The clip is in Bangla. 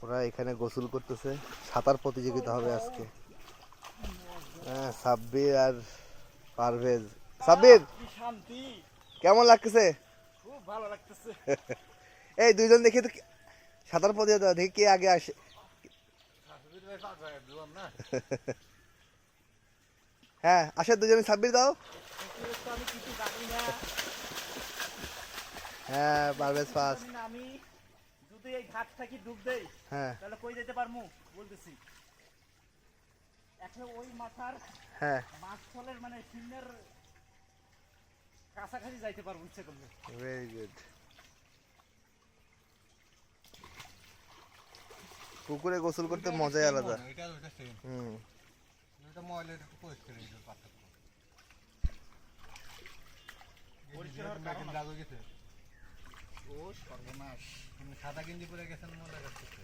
ওরা এখানে গোসল করতেছে, সাঁতার প্রতিযোগিতা হবে আজকে। হ্যাঁ, সাব্বির আর পারভেজ। সাব্বির কেমন লাগতেছে? খুব ভালো লাগতেছে। এই দুইজন দেখি তো সাঁতার প্রতিযোগিতা, দেখি কে আগে আসে। হ্যাঁ আসে দুজনে, সাব্বির দাও। হ্যাঁ পারভেজ ফার্স্ট। আমি যদি এই ঘাট থাকি ডুব দেই হ্যাঁ তাহলে কই যেতে পারমু বলতেছি। এখন ওই মাথার হ্যাঁ মাছফলের মানে শূন্যের কাছাকাছি যাইতে পারবো ইচ্ছে করলে। Very good. পুকুরে গোসল করতে মজাই আলাদা। হুম ও সর্বনাশ, সাদা গেঞ্জি পরে গেছেন মজা করতেছে।